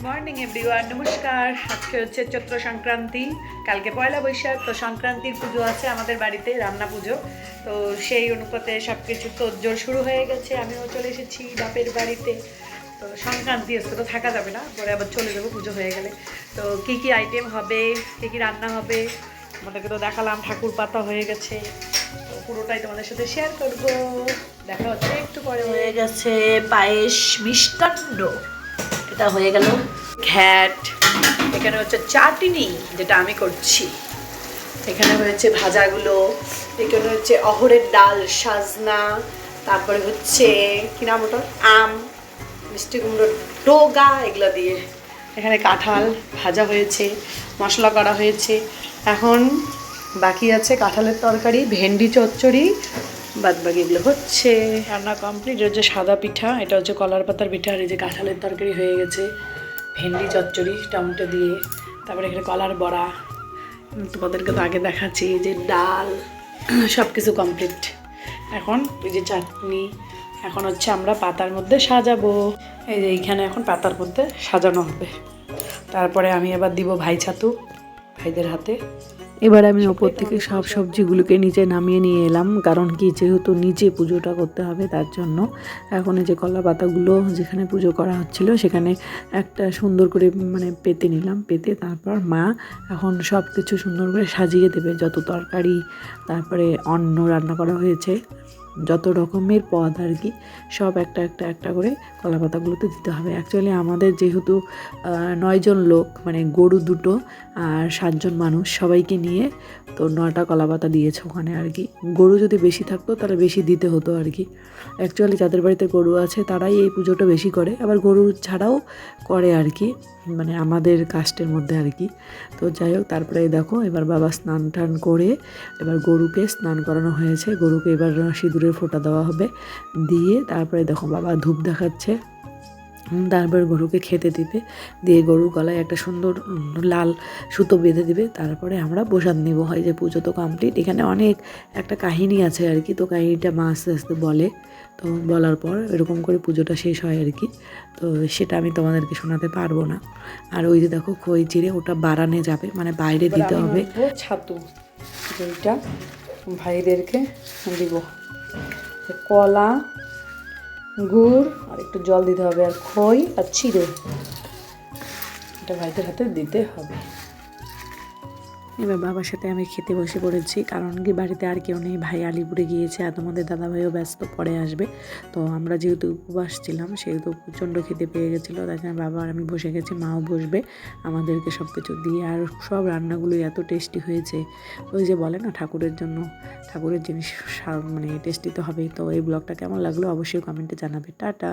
Morning everyone, নমস্কার। আজকে হচ্ছে চৈত্র সংক্রান্তি, কালকে পয়লা বৈশাখ। তো সংক্রান্তির পুজো আছে আমাদের বাড়িতে, রান্না পুজো। তো সেই অনুপাতে সব কিছু তোড়জোড় শুরু হয়ে গেছে। আমিও চলে এসেছি বাপের বাড়িতে। তো সংক্রান্তি আজকে তো থাকা যাবে না, পরে আবার চলে যাবো পুজো হয়ে গেলে। তো কী কী আইটেম হবে, কী কী রান্না হবে আমাদেরকে তো দেখালাম। ঠাকুর পাতা হয়ে গেছে, তো পুরোটাই তোমাদের সাথে শেয়ার করবো। দেখা হচ্ছে একটু পরে। হয়ে গেছে পায়েস, মিষ্টান্ন, এটা হয়ে গেল ঘ্যাট। এখানে হচ্ছে চাটনি, যেটা আমি করছি। এখানে হয়েছে ভাজাগুলো। এখানে হচ্ছে অহরের ডাল, সাজনা, তারপরে হচ্ছে কি নাম ওটা, আম, মিষ্টি কুমড়োর ডোগা, এগুলো দিয়ে। এখানে কাঁঠাল ভাজা হয়েছে, মশলা করা হয়েছে। এখন বাকি আছে কাঁঠালের তরকারি, ভেন্ডি চচ্চড়ি, বাদ বাকি এগুলো হচ্ছে। রান্না কমপ্লিট। এটা হচ্ছে সাদা পিঠা, এটা হচ্ছে কলার পাতার পিঠা। আর এই যে কাঁঠালের তরকারি হয়ে গেছে, ভেন্ডি চচ্চড়ি টমেটো দিয়ে। তারপরে এখানে কলার বড়া, তোমাদেরকে তো আগে দেখাচ্ছি। যে ডাল, সব কিছু কমপ্লিট। এখন এই যে চাটনি। এখন হচ্ছে আমরা পাতার মধ্যে সাজাবো। এই যে এইখানে এখন পাতার মধ্যে সাজানো হবে। তারপরে আমি এবার দিব ভাই ছাতু ভাইদের হাতে। এবার আমি ওপর থেকে সব সবজিগুলোকে নিচে নামিয়ে নিয়ে এলাম, কারণ কি যেহেতু নিচে পুজোটা করতে হবে তার জন্য। এখন এই যে কলা পাতাগুলো যেখানে পুজো করা হচ্ছিল সেখানে একটা সুন্দর করে পেতে নিলাম। পেতে তারপর মা এখন সব কিছু সুন্দর করে সাজিয়ে দেবে। যত তরকারি, তারপরে অন্ন রান্না করা হয়েছে, যত রকমের পদ আর কি, সব একটা একটা একটা করে কলা পাতাগুলোতে দিতে হবে। অ্যাকচুয়ালি আমাদের যেহেতু 9 জন লোক, গরু 2টো আর 7 জন মানুষ, সবাইকে নিয়ে তো 9টা কলা পাতা দিয়েছে ওখানে আর কি। গরু যদি বেশি থাকতো তাহলে বেশি দিতে হতো আর কি। অ্যাকচুয়ালি যাদের বাড়িতে গরু আছে তারাই এই পুজোটা বেশি করে, আবার গরু ছাড়াও করে আর কি, আমাদের কাস্টের মধ্যে আর কি। তো যাই হোক, তারপরে দেখো এবার বাবা স্নান টান করে এবার গরুকে স্নান করানো হয়েছে। গরুকে এবার সিঁদুরের ফোঁটা দেওয়া হবে, দিয়ে তারপরে দেখো বাবা ধূপ দেখাচ্ছে। তারপর গরুকে খেতে দিবে, দিয়ে গরুর গলায় একটা সুন্দর লাল সুতো বেঁধে দিবে। তারপরে আমরা প্রসাদ নেব। হয় যে পুজো তো কমপ্লিট। এখানে অনেক একটা কাহিনী আছে আর কি, তো কাহিনীটা মা আস্তে আস্তে বলে। তো বলার পর এরকম করে পুজোটা শেষ হয় আর কি। তো সেটা আমি তোমাদেরকে শোনাতে পারবো না। আর ওই যে দেখো খই চিড়ে, ওটা বারানে যাবে, বাইরে দিতে হবে। ছাতু যেটা ভাইদেরকে দিব, কলা, গুড় আর একটু জল দিতে হবে, আর খই আর চিড়ে, এটা ভাইদের হাতে দিতে হবে। এবার বাবার সাথে আমি খেতে বসে পড়েছি, কারণ কি বাড়িতে আর কেউ নেই। ভাই আলিপুরে গিয়েছে, আর তোমাদের দাদাভাইও ব্যস্ত, পরে আসবে। তো আমরা যেহেতু উপবাস ছিলাম সেহেতু প্রচণ্ড খেতে পেয়ে গেছিলো, তাই জন্য বাবা আর আমি বসে গেছি, মাও বসবে আমাদেরকে সব কিছু দিয়ে। আর সব রান্নাগুলো এত টেস্টি হয়েছে। ওই যে বলে না, ঠাকুরের জন্য ঠাকুরের জিনিস টেস্টি তো হবেই। তো এই ব্লগটা কেমন লাগলো অবশ্যই কমেন্টে জানাবে। টাটা।